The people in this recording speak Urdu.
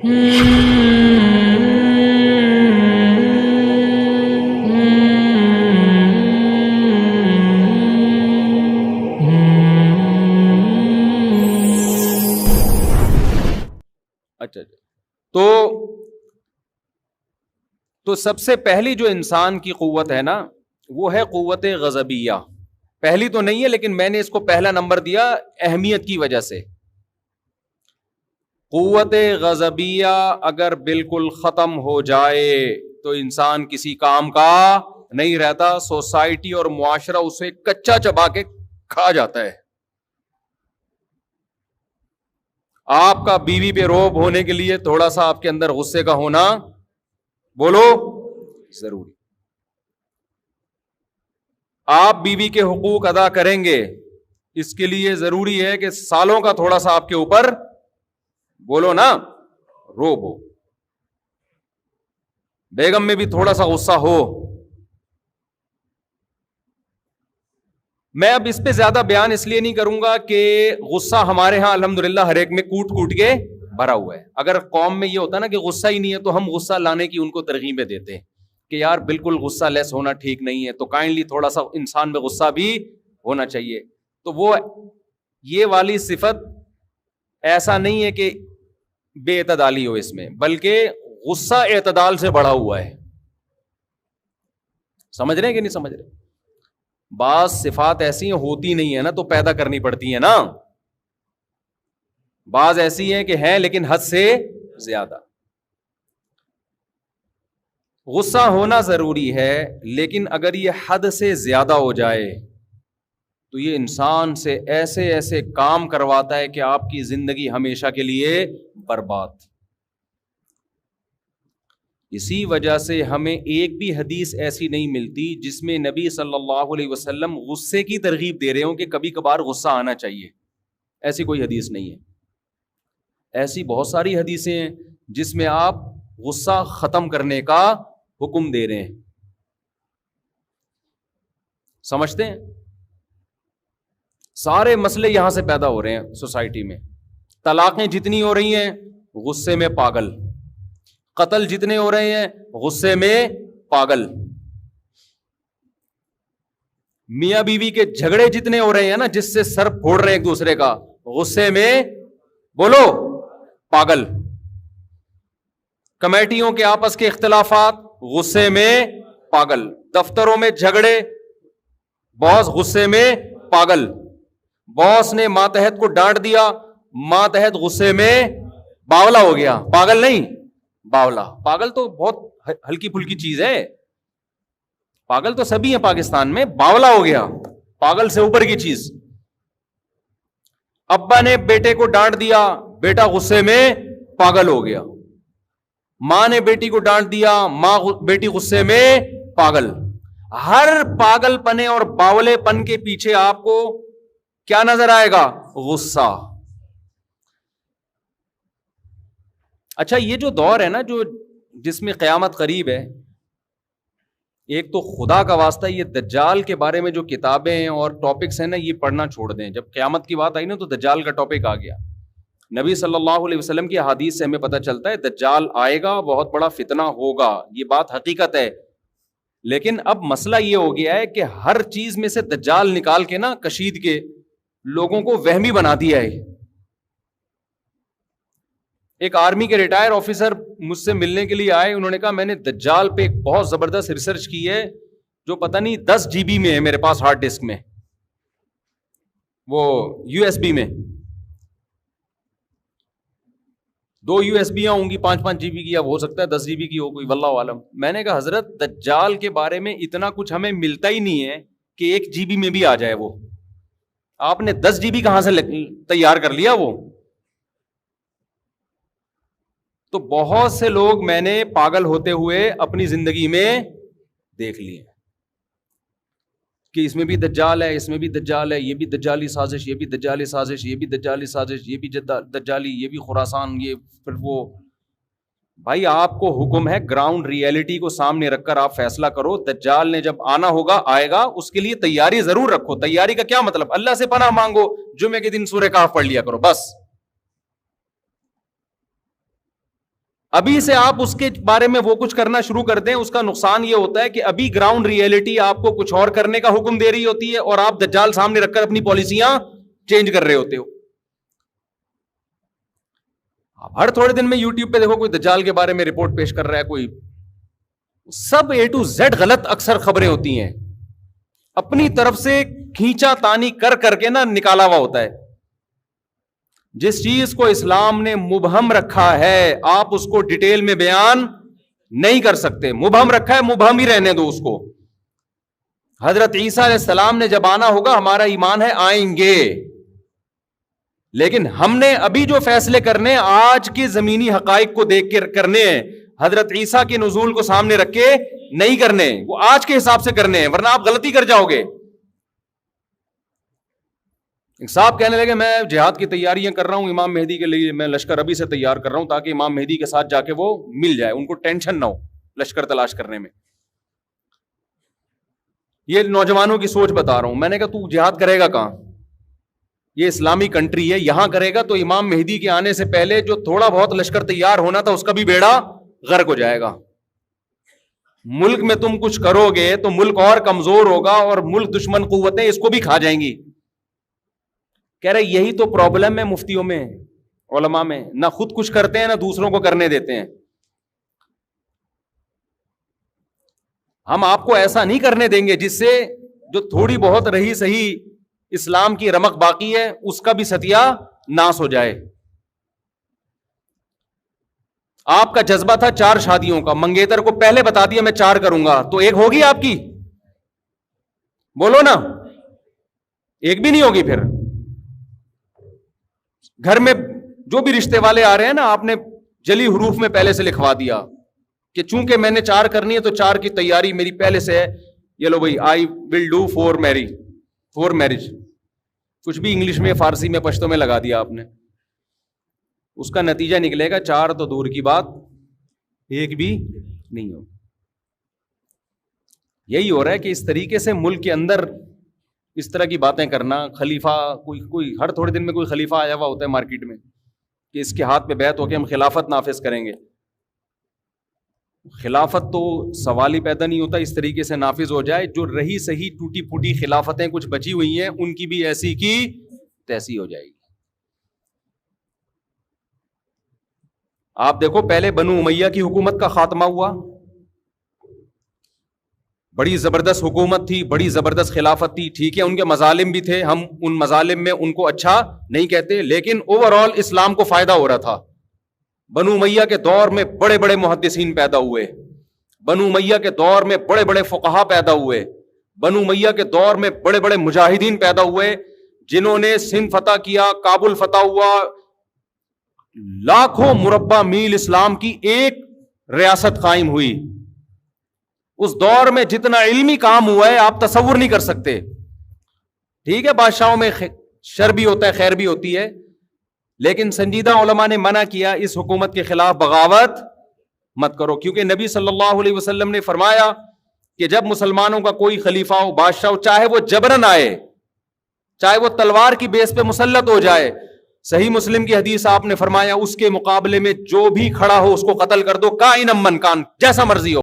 اچھا تو سب سے پہلی جو انسان کی قوت ہے نا وہ ہے قوت غضبیہ. پہلی تو نہیں ہے لیکن میں نے اس کو پہلا نمبر دیا اہمیت کی وجہ سے. قوت غضبیہ اگر بالکل ختم ہو جائے تو انسان کسی کام کا نہیں رہتا. سوسائٹی اور معاشرہ اسے کچا چبا کے کھا جاتا ہے. آپ کا بیوی پہ روب ہونے کے لیے تھوڑا سا آپ کے اندر غصے کا ہونا بولو ضروری. آپ بیوی کے حقوق ادا کریں گے اس کے لیے ضروری ہے کہ سالوں کا تھوڑا سا آپ کے اوپر بولو نا روب ہو. بیگم میں بھی تھوڑا سا غصہ ہو. میں اب اس پہ زیادہ بیان اس لیے نہیں کروں گا کہ غصہ ہمارے ہاں الحمدللہ ہر ایک میں کوٹ کوٹ کے بھرا ہوا ہے. اگر قوم میں یہ ہوتا نا کہ غصہ ہی نہیں ہے تو ہم غصہ لانے کی ان کو ترغیبیں دیتے ہیں کہ یار بالکل غصہ لیس ہونا ٹھیک نہیں ہے, تو کائنڈلی تھوڑا سا انسان میں غصہ بھی ہونا چاہیے. تو وہ یہ والی صفت ایسا نہیں ہے کہ بے اعتدالی ہو اس میں, بلکہ غصہ اعتدال سے بڑھا ہوا ہے. سمجھ رہے ہیں کہ نہیں سمجھ رہے؟ بعض صفات ایسی ہوتی نہیں ہے نا تو پیدا کرنی پڑتی ہیں نا. بعض ایسی ہیں کہ ہیں لیکن حد سے زیادہ. غصہ ہونا ضروری ہے لیکن اگر یہ حد سے زیادہ ہو جائے تو یہ انسان سے ایسے ایسے کام کرواتا ہے کہ آپ کی زندگی ہمیشہ کے لیے برباد. اسی وجہ سے ہمیں ایک بھی حدیث ایسی نہیں ملتی جس میں نبی صلی اللہ علیہ وسلم غصے کی ترغیب دے رہے ہوں کہ کبھی کبھار غصہ آنا چاہیے. ایسی کوئی حدیث نہیں ہے. ایسی بہت ساری حدیثیں ہیں جس میں آپ غصہ ختم کرنے کا حکم دے رہے ہیں. سمجھتے ہیں؟ سارے مسئلے یہاں سے پیدا ہو رہے ہیں سوسائٹی میں. طلاقیں جتنی ہو رہی ہیں غصے میں پاگل, قتل جتنے ہو رہے ہیں غصے میں پاگل, میاں بیوی کے جھگڑے جتنے ہو رہے ہیں نا جس سے سر پھوڑ رہے ہیں ایک دوسرے کا غصے میں بولو پاگل, کمیٹیوں کے آپس کے اختلافات غصے میں پاگل, دفتروں میں جھگڑے باس غصے میں پاگل, باس نے ماتحت کو ڈانٹ دیا ماتحت غصے میں باولا ہو گیا. پاگل نہیں باولا. پاگل تو بہت ہلکی پھلکی چیز ہے, پاگل تو سبھی ہیں پاکستان میں, باولا ہو گیا پاگل سے اوپر کی چیز. ابا نے بیٹے کو ڈانٹ دیا بیٹا غصے میں پاگل ہو گیا, ماں نے بیٹی کو ڈانٹ دیا ماں بیٹی غصے میں پاگل. ہر پاگل پنے اور باولے پن کے پیچھے آپ کو کیا نظر آئے گا؟ غصہ. اچھا یہ جو دور ہے نا جو جس میں قیامت قریب ہے, ایک تو خدا کا واسطہ یہ دجال کے بارے میں جو کتابیں ہیں اور ٹاپکس ہیں نا یہ پڑھنا چھوڑ دیں. جب قیامت کی بات آئی نا تو دجال کا ٹاپک آ گیا. نبی صلی اللہ علیہ وسلم کی احادیث سے ہمیں پتہ چلتا ہے دجال آئے گا, بہت بڑا فتنہ ہوگا, یہ بات حقیقت ہے. لیکن اب مسئلہ یہ ہو گیا ہے کہ ہر چیز میں سے دجال نکال کے نا کشید کے لوگوں کو وہمی بنا دیا ہے. ایک آرمی کے ریٹائر آفیسر مجھ سے ملنے کے لیے آئے, انہوں نے کہا میں نے دجال پہ ایک بہت زبردست ریسرچ کی ہے جو پتہ نہیں 10 GB میں ہے میرے پاس ہارڈ ڈسک میں, وہ USB میں 2 USB ہوں گی 5-5 GB کی, اب ہو سکتا ہے 10 GB کی ہو کوئی, واللہ عالم. میں نے کہا حضرت دجال کے بارے میں اتنا کچھ ہمیں ملتا ہی نہیں ہے کہ 1 GB میں بھی آ جائے, وہ آپ نے 10 GB کہاں سے تیار کر لیا وہ. تو بہت سے لوگ میں نے پاگل ہوتے ہوئے اپنی زندگی میں دیکھ لیے کہ اس میں بھی دجال ہے, اس میں بھی دجال ہے, یہ بھی دجالی سازش, یہ بھی دجالی سازش, یہ بھی دجالی سازش, یہ بھی دجالی, یہ بھی خراسان, یہ پھر وہ. بھائی آپ کو حکم ہے گراؤنڈ ریئلٹی کو سامنے رکھ کر آپ فیصلہ کرو. دجال نے جب آنا ہوگا آئے گا, اس کے لیے تیاری ضرور رکھو. تیاری کا کیا مطلب؟ اللہ سے پناہ مانگو, جمعے کے دن سورہ کہف پڑھ لیا کرو بس. ابھی سے آپ اس کے بارے میں وہ کچھ کرنا شروع کر دیں، اس کا نقصان یہ ہوتا ہے کہ ابھی گراؤنڈ ریئلٹی آپ کو کچھ اور کرنے کا حکم دے رہی ہوتی ہے اور آپ دجال سامنے رکھ کر اپنی پالیسیاں چینج کر رہے ہوتے ہو. ہر تھوڑے دن میں یوٹیوب پہ دیکھو کوئی دجال کے بارے میں رپورٹ پیش کر رہا ہے، کوئی سب A to Z غلط اکثر خبریں ہوتی ہیں، اپنی طرف سے کھینچا تانی کر کر کے نا نکالا ہوا ہوتا ہے. جس چیز کو اسلام نے مبہم رکھا ہے آپ اس کو ڈیٹیل میں بیان نہیں کر سکتے. مبہم رکھا ہے، مبہم ہی رہنے دو اس کو. حضرت عیسیٰ علیہ السلام نے جب آنا ہوگا، ہمارا ایمان ہے آئیں گے، لیکن ہم نے ابھی جو فیصلے کرنے آج کے زمینی حقائق کو دیکھ کے کرنے ہیں. حضرت عیسیٰ کے نزول کو سامنے رکھ کے نہیں کرنے، وہ آج کے حساب سے کرنے ہیں، ورنہ آپ غلطی کر جاؤ گے. ایک صاحب کہنے لگے میں جہاد کی تیاریاں کر رہا ہوں امام مہدی کے لیے، میں لشکر ابھی سے تیار کر رہا ہوں تاکہ امام مہدی کے ساتھ جا کے وہ مل جائے، ان کو ٹینشن نہ ہو لشکر تلاش کرنے میں. یہ نوجوانوں کی سوچ بتا رہا ہوں. میں نے کہا تو جہاد کرے گا کہاں؟ یہ اسلامی کنٹری ہے، یہاں کرے گا تو امام مہدی کے آنے سے پہلے جو تھوڑا بہت لشکر تیار ہونا تھا اس کا بھی بیڑا غرق ہو جائے گا. ملک میں تم کچھ کرو گے تو ملک اور کمزور ہوگا اور ملک دشمن قوتیں اس کو بھی کھا جائیں گی. کہہ رہے یہی تو پرابلم ہے مفتیوں میں، علماء میں، نہ خود کچھ کرتے ہیں نہ دوسروں کو کرنے دیتے ہیں. ہم آپ کو ایسا نہیں کرنے دیں گے جس سے جو تھوڑی بہت رہی صحیح اسلام کی رمق باقی ہے اس کا بھی ستیہ ناس ہو جائے. آپ کا جذبہ تھا 4 شادیوں کا، منگیتر کو پہلے بتا دیا میں 4 کروں گا، تو ایک ہوگی آپ کی؟ بولو نا، ایک بھی نہیں ہوگی. پھر گھر میں جو بھی رشتے والے آ رہے ہیں نا، آپ نے جلی حروف میں پہلے سے لکھوا دیا کہ چونکہ میں نے 4 کرنی ہے تو 4 کی تیاری میری پہلے سے ہے. یہ لو بھائی، آئی ول ڈو 4 میرج. کچھ بھی انگلش میں، فارسی میں، پشتو میں لگا دیا آپ نے. اس کا نتیجہ نکلے گا 4 تو دور کی بات، ایک بھی نہیں ہو. یہی ہو رہا ہے کہ اس طریقے سے ملک کے اندر اس طرح کی باتیں کرنا. خلیفہ کوئی ہر تھوڑے دن میں کوئی خلیفہ آیا ہوا ہوتا ہے مارکیٹ میں کہ اس کے ہاتھ پہ بیعت ہو کے ہم خلافت نافذ کریں گے. خلافت تو سوال ہی پیدا نہیں ہوتا اس طریقے سے نافذ ہو جائے. جو رہی صحیح ٹوٹی پھوٹی خلافتیں کچھ بچی ہوئی ہیں ان کی بھی ایسی کی تیسی ہو جائے گی. آپ دیکھو پہلے بنو امیہ کی حکومت کا خاتمہ ہوا، بڑی زبردست حکومت تھی، بڑی زبردست خلافت تھی. ٹھیک ہے ان کے مظالم بھی تھے، ہم ان مظالم میں ان کو اچھا نہیں کہتے، لیکن اوور آل اسلام کو فائدہ ہو رہا تھا. بنو امیہ کے دور میں بڑے بڑے محدثین پیدا ہوئے، بنو امیہ کے دور میں بڑے بڑے فقہا پیدا ہوئے، بنو امیہ کے دور میں بڑے بڑے مجاہدین پیدا ہوئے جنہوں نے سندھ فتح کیا، کابل فتح ہوا. لاکھوں مربع میل اسلام کی ایک ریاست قائم ہوئی. اس دور میں جتنا علمی کام ہوا ہے آپ تصور نہیں کر سکتے. ٹھیک ہے بادشاہوں میں شر بھی ہوتا ہے، خیر بھی ہوتی ہے، لیکن سنجیدہ علماء نے منع کیا اس حکومت کے خلاف بغاوت مت کرو، کیونکہ نبی صلی اللہ علیہ وسلم نے فرمایا کہ جب مسلمانوں کا کوئی خلیفہ ہو، بادشاہ ہو، چاہے وہ جبرن آئے، چاہے وہ تلوار کی بیس پہ مسلط ہو جائے، صحیح مسلم کی حدیث آپ نے فرمایا اس کے مقابلے میں جو بھی کھڑا ہو اس کو قتل کر دو، کائن من کان، جیسا مرضی ہو.